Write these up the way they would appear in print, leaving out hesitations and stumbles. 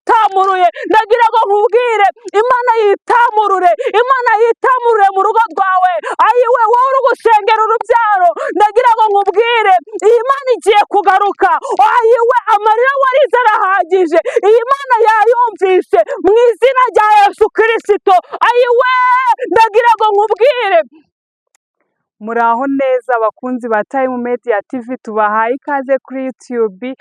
yitamuruye. Ndagira ngo nkubwire Imana yitamurure, Imana yitamurure mu rugo rwawe. Ayiwe wowe uri gusengera urubyaro, ndagira ngo nkubwire iyi Mana igiye kugaruka. Ayiwe amarira warize arahagije, iyi Mana yayumvise mu izina rya Yesu Kristo. Ayiwe ndagira ngo nkubwire muraho neza abakunzi ba Time Media TV, tubahaye ikaze kuri YouTube.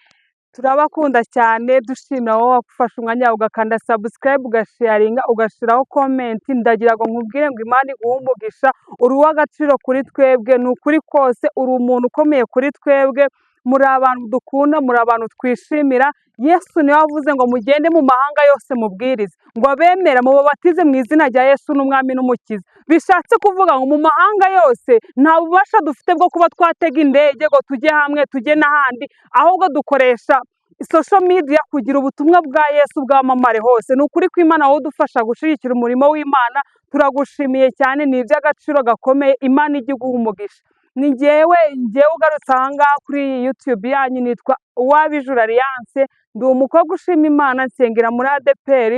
Turabakunda cyane, dushimira wowe wafashe umwanya ugakanda subscribe, ugasharinga, ugashiraho comment. Ndagira ngo nkubwire ngo Imana iguhe umugisha, uri uw'agaciro kuri twebwe, ni ukuri kose uri umuntu ukomeye kuri twebwe. Muri abantu dukunda, muri abantu twishimira. Yesu niwe wavuze ngo mugende mu mahanga yose mubwirize, ngo abemera mubabatize mu izina rya Yesu n'umwami n'umukiza. Bishatse kuvuga ngo mu mahanga yose nta bubasha dufite bwo kuba twatega indege ngo tujye hamwe tujye n'ahandi, ahubwo dukoresha social media kugira ubutumwa bwa Yesu bwamamare hose. Ni ukuri ko Imana wowe udufasha gushyigikira umurimo w'Imana, turagushimiye cyane, ni iby'agaciro gakomeye. Imana ijye iguha umugisha. Ni njyewe ugarutse aha ngaha kuri YouTube yanyu, nitwa Uwabijuru Alliance. Ndi umukobwa ushima Imana, nsengera muri ADEPR.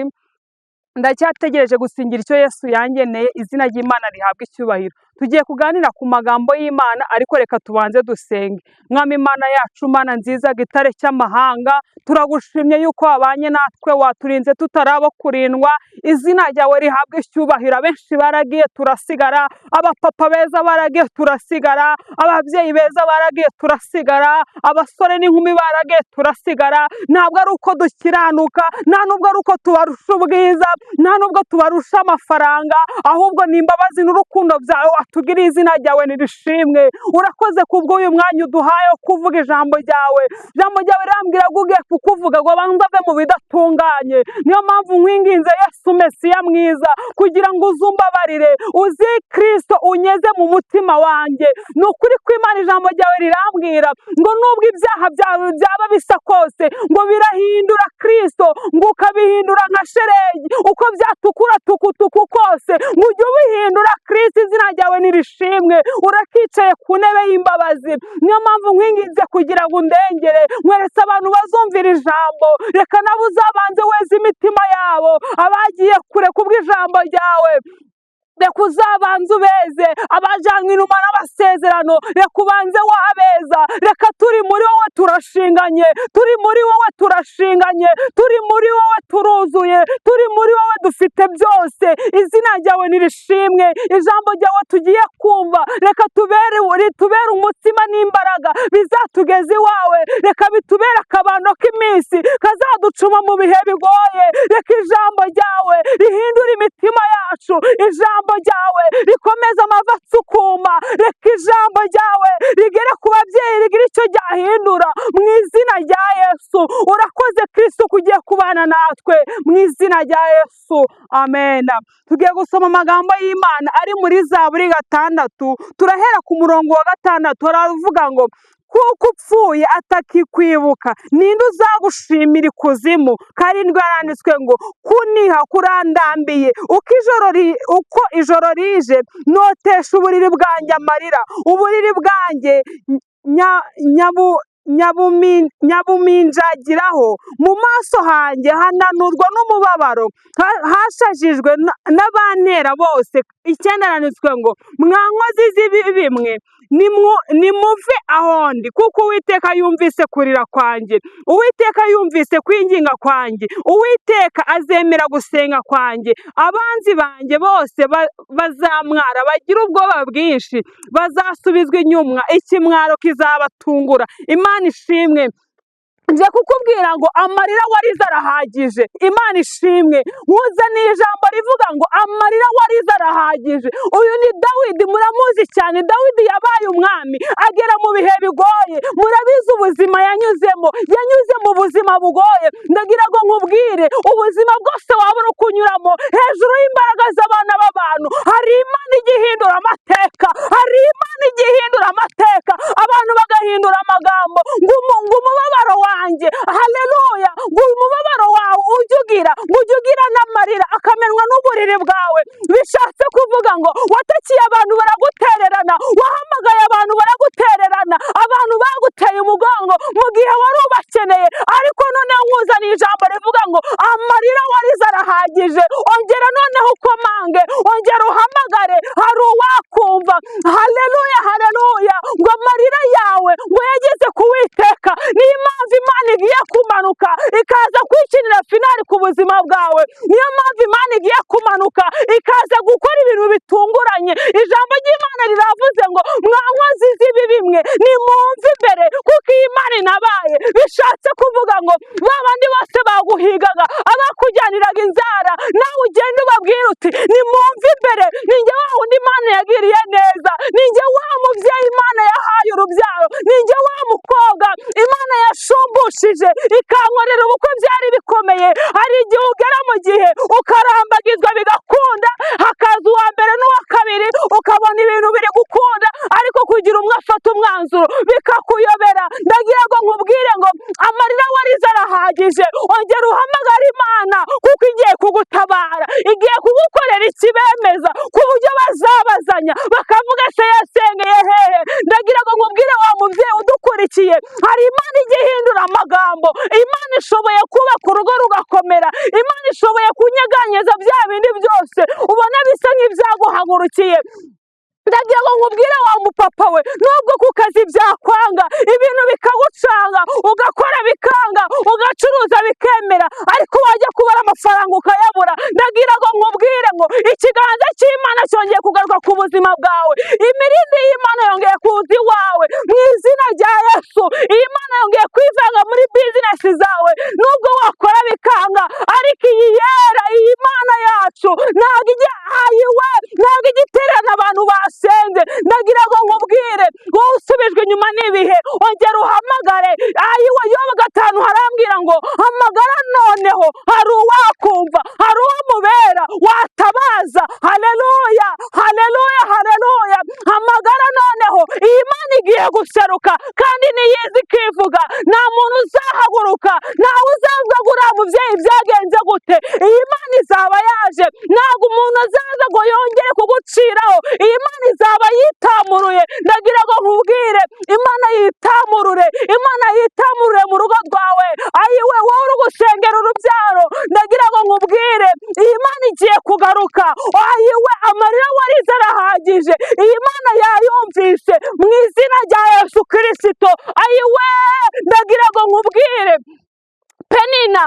Ndacyategereje gusingira icyo Yesu yangeneye, izina ry'Imana rihabwa icyubahiro. Tugiye kuganira ku magambo y'Imana, ariko reka tubanze dusenge. Mwami Imana yacu, Mana nziza, gitare cy'amahanga, turagushimye yuko wabanye natwe, waturinze tutarabo kurindwa. Izina ryawe rihabwa icyubahiro. Abenshi baragiye turasigara, abapapa beza baragiye turasigara, ababyeyi beza baragiye turasigara, abasore n'inkumi baragiye turasigara. Ntabwo ari uko dukiranuka, nta nubwo ari uko tubarusha ubwiza, nta nubwo tubarusha amafaranga, ahubwo ni imbabazi n'urukundo byawe watugiriye. Izina ryawe nirishimwe. Urakoze kubw'uyu mwanya uduhaye wo kuvuga ijambo ryawe. Ijambo ryawe rirambwira ngo ugiye kukuvuga ngo abantu bave mu bidatunganye. Niyo mpamvu nkwinginze Yesu Mesiya mwiza, kugira ngo uzumbabarire, uzi Kristo unyeze mu mutima wanjye. Ni ukuri ko Imana ijambo ryawe rirambwira ngo nubwo ibyaha byawe byaba bisa kose, ngo birahindura Kristo, ngo ukabihindura nka shelegi, uko byatukura tukutuku kose, ngo ujye ubihindura Kristo. Izina ryawe nirishimwe. Urakicaye ku ntebe y'imbabazi. Niyo mpamvu nkwinginze kugira ngo undengere, nkweretse abantu bazumvira ijambo. Reka nabo uzabanze weze imitima yabo, abagiye kure kubw'ijambo ryawe reka uzabanze ubeze, abajanywe inuma n'amasezerano reka ubanze wabeza. Reka turi muri wowe turashinganye, turi muri wowe turashinganye, turi muri wowe turuzuye, turi muri wowe dufite byose. Izina ryawe nirishimwe. Ijambo ryawe tugiye kumva reka ritubere umutsima n'imbaraga bizatugeza iwawe. Reka bitubere akabando k'iminsi kazaducuma mu bihe bigoye. Reka ijambo ryawe rihindura imitima yacu, ijambo ryawe rikomeza amavi atsukuma. Reka ijambo ryawe rigere ku babyeyi, rigira icyo ryahindura mu izina rya Yesu. Urakoze Kristo kugiye kubana natwe mu izina rya Yesu, amen. Tugiye gusoma amagambo y'Imana ari muri Zaburi 6. Turahera ku murongo wa 6. Haravuga ngo kuko upfuye atakikwibuka, ninde uzagushimira ikuzimu? 7 yaranditswe ngo kuniha kurandambiye, uko ijoro rije notesha uburiri bwanjye amarira, uburiri bwanjye nyabuminjagiraho. Mu maso hanjye hananurwa n'umubabaro, hashajijwe n'abantera bose. 9 yaranditswe ngo mwa nkozi z'ibibi mwe, nimuve ahondi, kuko Uwiteka yumvise kurira kwanjye, Uwiteka yumvise kwinginga kwanjye, Uwiteka azemera gusenga kwanjye. Abanzi banjye bose bazamwara, bagira ubwoba bwinshi, bazasubizwa inyuma, ikimwaro kizabatungura. Imana ishimwe. Nje kukubwira ngo amarira warize arahagije. Imana ishimwe. Nkuzaniye ijambo rivuga ngo amarira warize arahagije. Uyu ni Dawidi, muramuzi cyane. Dawidi yabaye umwami, agera mu bihe bigoye. Murabizi ubuzima yanyuzemo, yanyuze mu buzima bugoye. Ndagira ngo nkubwire, ubuzima bwose wabura ukunyuramo, hejuru y'imbaraga z'abana b'abantu hari Imana igihindura amateka, hari Imana igihindura amateka. Abantu bagahindura amagambo ngo umubabaro wanjye, haleluya, ngo umubabaro wawe ujye ugira n'amarira akamenwa n'uburiri bwawe. Bishatse kuvuga ngo watakiye abantu baragutererana, wahamagaye abantu baragutererana, abantu baguteye umugongo mu gihe wari ubakeneye, ariko noneho nkuzaniye ijambo rivuga ngo amarira warize arahagije, ongera noneho ukomange, ongera uhamagare, hari uwakumva. Haleluya, haleluya, ngo amarira yawe ngo yageze ku Uwiteka. Niyo mpamvu Imana igiye kumanuka ikaza kwikinira finali ku buzima bwawe. Niyo mpamvu Imana igiye kumanuka ikaza gukora ibintu bitunguranye. Ijambo ry'Imana riravuze ngo mwa nkozi z'ibibi mwe nimwumve imbere kuko iyi Imana inabaye. Bishatse kuvuga ngo ba bandi bose baguhigaga, abakujyaniraga inzara, nawe ugenda ubabwira uti nimwumve imbere, ninjye wa wundi Imana yagiriye neza, ninjye wa mubyeyi Imana yahaye urubyaro, ninjye wa mukobwa Imana yashumbushije ikankorera ubukwe byari bikomeye. Hari igihe ugera mu gihe ukarambagizwa bigakunda, hakaza uwa mbere n'uwa kabiri ukabona ibintu biri gukunda, ariko kugira umwe afata umwanzuro bikakuyobera. Ndagira ngo nkubwire ngo amarira warize arahagije, ongera uhamagara Imana kuko igiye kugutabara, igiye kugukorera ikibemeza ku buryo bazabazanya bakavuga se yasengeye hehe. Ndagira ngo nkubwire wa mubyeyi udukurikiye, hari Imana igiye ihindura amagambo. Imana ishoboye kubaka urugo rugakomera, Imana ishoboye kunyeganyeza bya bindi byose ubona bisa nk'ibyaguhagurukiye. Ndagira ngo nkubwire wa mupapa we, nubwo ku kazi byakwanga, ibintu bikagucanga, ugakora bikanga, ugacuruza bikemera, ariko wajya kubara amafaranga ukayabura. Ndagira ngo nkubwire ngo ikiganza cy'Imana cyongeye kugaruka ku buzima bwawe, imirindi y'Imana yongeye kuza iwawe mu izina rya Yesu. Iyi Mana yongeye kwivanga muri bizinesi zawe, nubwo wakora bikanga, ariko iyi yera, iyi Mana yacu ntabwo igitererana abantu basenze. Ndagira ngo nkubwire wowe usubijwe inyuma n'ibihe, ongera uhamagare. Ayiwe, Yobu 5 harambwira ngo hamagara noneho, hari uwakumva, hari uwamubera watabaza. Haleluya, haleluya, haleluya, hamagara noneho. Iyi Mana igiye guseruka kandi niyizi ikivuga. Nta muntu uzahaguruka, ntawe uzavuga ngo uriya mubyeyi byagenze gute. Iyi Mana izaba yaje, ntabwo umuntu azaza ngo yongere kuguciraho. Iyi Mana izaba yitamuruye. Ndagira ngo nkubwire, Imana yitamurure, Imana yitamurure mu rugo rwawe. Ayiwe, wowe uri gusengera urubyaro, ndagira ngo nkubwire, iyi Mana igiye kugaruka. Ayiwe, amarira warize arahagije, iyi Mana yayumvise mu izina rya Yesu Kristo. Ayiwe, ndagira ngo nkubwire, Penina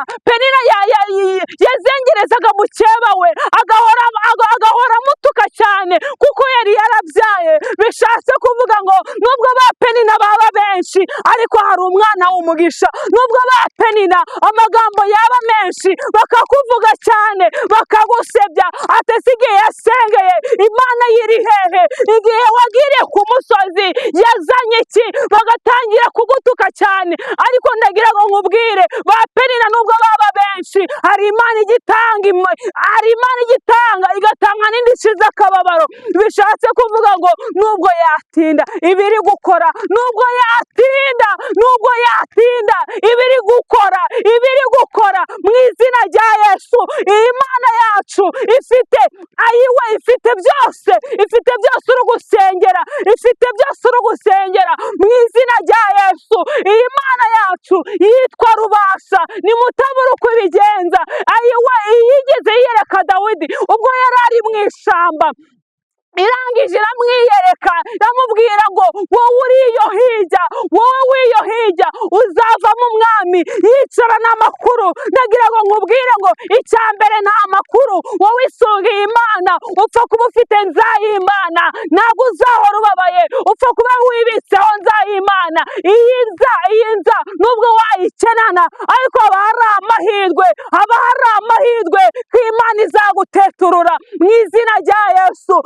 yazengerezaga mukeba we, agahora amutuka cyane kuko yari yarabyaye. Bishatse kuvuga ngo nubwo ba Penina baba benshi, ariko hari umwana w'umugisha. Nubwo ba Penina amagambo yaba menshi, bakakuvuga cyane, bakagusebya, ate sigiye yasengeye Imana yiri hehe, igihe wagiriye ku musozi yazanye iki, bagatangira kugutuka cyane. Ariko ndagira ngo nkubwire, ba Penina nubwo baba benshi, hari Imana igitanga igatanga n'indishyi z'akababaro. Bishatse kuvuga ngo nubwo yatinda ibiri gukora, nubwo yatinda ibiri gukora mu izina rya Yesu. Iyi Mana yacu ifite byose, uri gusengera, ifite byose uri gusengera mu izina rya Yesu. Iyi Mana yacu yitwa Rubasha, nimutabura uko ibigenza. Ayiwe, yigeze yereka Dawidi ubwo yari ari mu ishyamba, irangije iramwiyereka, iramubwira ngo wowe w'iyo hirya uzavamo umwami. Yicarana amakuru. Ndagira ngo nkubwire ngo icya mbere nta makuru, wowe isungiye Imana, upfa kuba ufite Nzayimana, ntabwo uzahora ubabaye, upfa kuba wibitseho Nzayimana. Iyi nza nubwo wayikenana, ariko haba hari amahirwe ko Imana izaguteturura mu izina rya Yesu.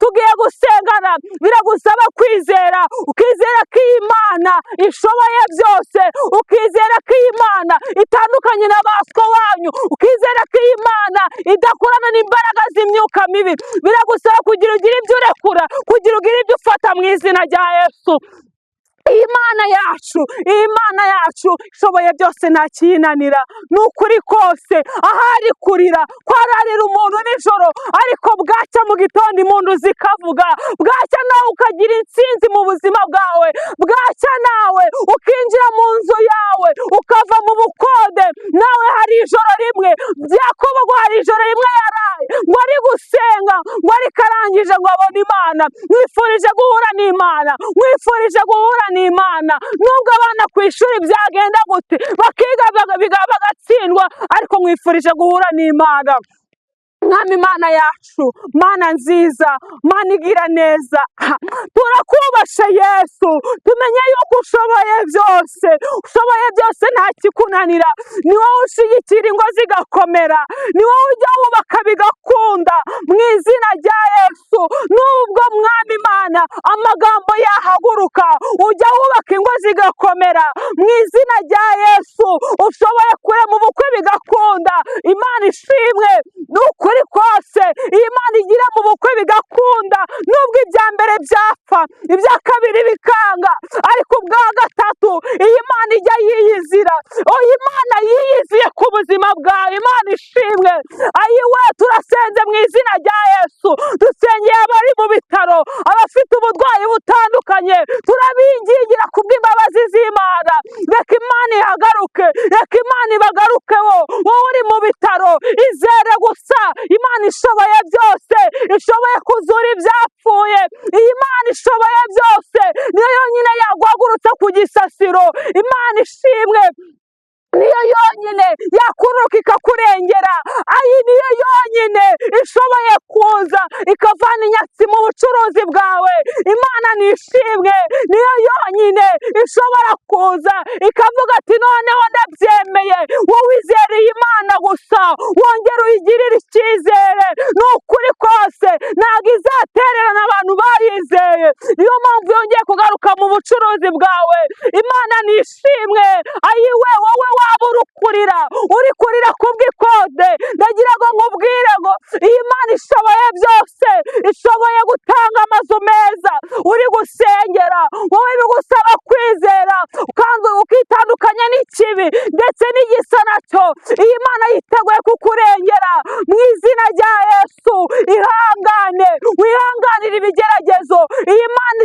Tugiye gusengana, biragusaba kwizera, ukizera ko Imana ishoboye byose, ukizera ko Imana itandukanye na baswa wanyu, ukizera ko Imana idakorana n'imbaraga z'imyuka mibi. Biragusaba kugira ugire ibyo urekura, kugira ugire ibyo ufata mu izina rya Yesu. Imana yacu ishoboye byose, nta kiyinanira. Ni ukuri kose, ahari kurira kwararira umuntu nijoro, ariko bwacya mu gitondo impundu zikavuga. Bwacya nawe ukagira intsinzi mu buzima bwawe, bwacya nawe ukinjira mu nzu yawe, ukava mu bukode, ijoro rimwe, Yakobo ngo hari ijoro rimwe yaraye ngo ari gusenga ngo ariko arangije ngo abone Imana. Mwifurije guhura n'Imana, mwifurije guhura n'Imana. Nubwo abana ku ishuri byagenda gute, bakiga bagatsindwa, ariko mwifurije guhura n'Imana. Mwami Mana yacu, Mana nziza, Mana igira neza, turakubasha Yesu, tumenye yuko ushoboye byose, ushoboye byose nta kikunanira. Ni wowe ushigikira ingo zigakomera, ni wowe ujya wubaka bigakunda, mu izina rya Yesu. Nubwo Mwami Mana amagambo yahaguruka, ujya wubaka ingo zigakomera, mu izina rya Yesu. Ushoboye kurema ubukwe bigakunda, Imana ishimwe. Nukuri kose Imana igira mu bukwe bigakunda, nubwo ibya mbere byapfa, ibya kabiri bikanga, ariko ubwa gatatu iyi Mana ijya yiyizira. Imana yiyiziye ku buzima bwawe, Imana ishimwe. Ayiwe, turasenze mu izina rya Yesu, dusengeye abari mu bitaro, abafite uburwayi butandukanye, turabingingira kubw'imbabazi z'Imana. Reka Imana ihagaruke, reka Imana ibagarukeho. Wowe uri mu bitaro, izere gusa Imana ishoboye byose, ishoboye kuzura ibyapfuye. Iyi Mana ishoboye byose niyo yonyine yaguhagurutsa ku gisasiro. Imana ishimwe, niyo yonyine yakuruka ikakurengera. Ayi niyo yonyine ishoboye kuza ikavana inyatsi mu bucuruzi bwawe. Imana nishimwe, niyo yonyine ishobora kuza ikavuga ati noneho ndabyemeye. Wowe izere iyi Mana gusa, wongere uyigirire icyizere. Ni ukuri kose ntabwo izatererana abantu bayizeye. Niyo mpamvu yongeye kugaruka mu bucuruzi bwawe. Imana nishimwe. Ayiwe, wowe waba uri kurira kubw'ikode, ndagira ngo nkubwire ngo iyi Mana ishoboye byose, ishoboye gutanga amazu meza. Uri gusengera, wowe bigusaba kwizera kandi ukitandukanya n'ikibi ndetse n'igisa nacyo. Iyi Mana yiteguye kukurengera mu izina rya Yesu. Ihangane, wihanganire ibigeragezo. Iyi Mana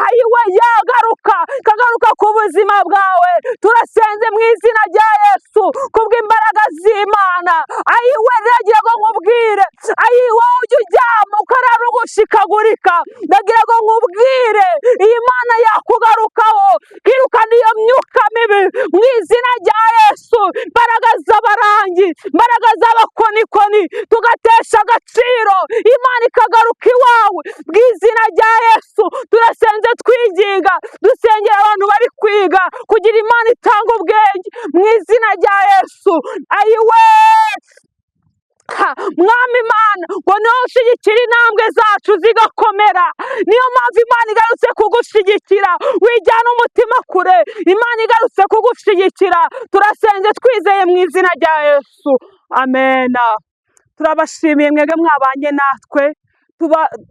ayiwe yagaruka, ikagaruka ku buzima bwawe. Turasenze mu izina rya Yesu kubw'imbaraga z'Imana. Ayiwe, ndagira ngo nkubwire, ayiwe ujya uryama ukarara ugushikagurika, ndagira ngo nkubwire iyi Mana yakugarukaho, kirukana iyo myuka mibi mu izina rya Yesu. Imbaraga z'abarangi, imbaraga z'abakonikoni tugatesha agaciro, Imana ikagaruka iwawe mu izina rya Yesu. Turasenze twiginga, dusengera abantu bari kwiga kugira Imana itanga ubwenge mu izina rya Yesu. Ayiwe, Mwami Imana ngo niwe ushyigikira intambwe zacu zigakomera. Niyo mpamvu Imana igarutse kugushyigikira, wijyana umutima kure. Imana igarutse kugushyigikira. Turasenze twizeye mu izina rya Yesu, amena. Turabashimiye mwebwe mwabanye natwe,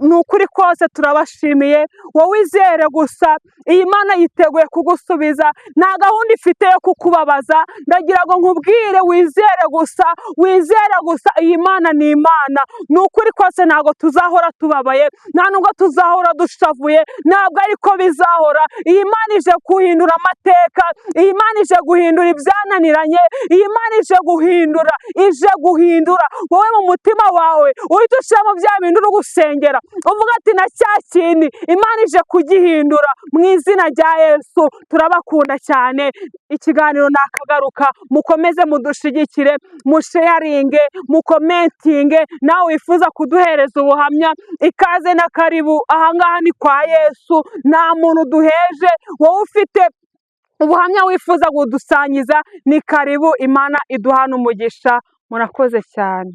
ni ukuri kose turabashimiye. Wowe izere gusa, iyi Mana yiteguye kugusubiza, nta gahunda ifite yo kukubabaza. Ndagira ngo nkubwire wizere gusa, wizere gusa. Iyi Mana ni Imana, ni ukuri kose ntabwo tuzahora tubabaye, nta nubwo tuzahora dushavuye, ntabwo ariko bizahora. Iyi Mana ije guhindura amateka, iyi Mana ije guhindura ibyananiranye, iyi Mana ije guhindura. Wowe mu mutima wawe uhita ushyiramo bya bintu uri gusengera, uvuga ati na cya kindi Imana ije kugihindura mu izina rya Yesu. Turabakunda cyane. Ikiganiro nakagaruka, mukomeze mudushigikire, musheyaringe, mukomentinge. Nawe wifuza kuduhereza ubuhamya, ikaze na karibu. Ahangaha ni kwa Yesu, nta muntu duheje. Wowe ufite ubuhamya wifuza kudusangiza, ni karibu. Imana iduhana umugisha. Murakoze cyane.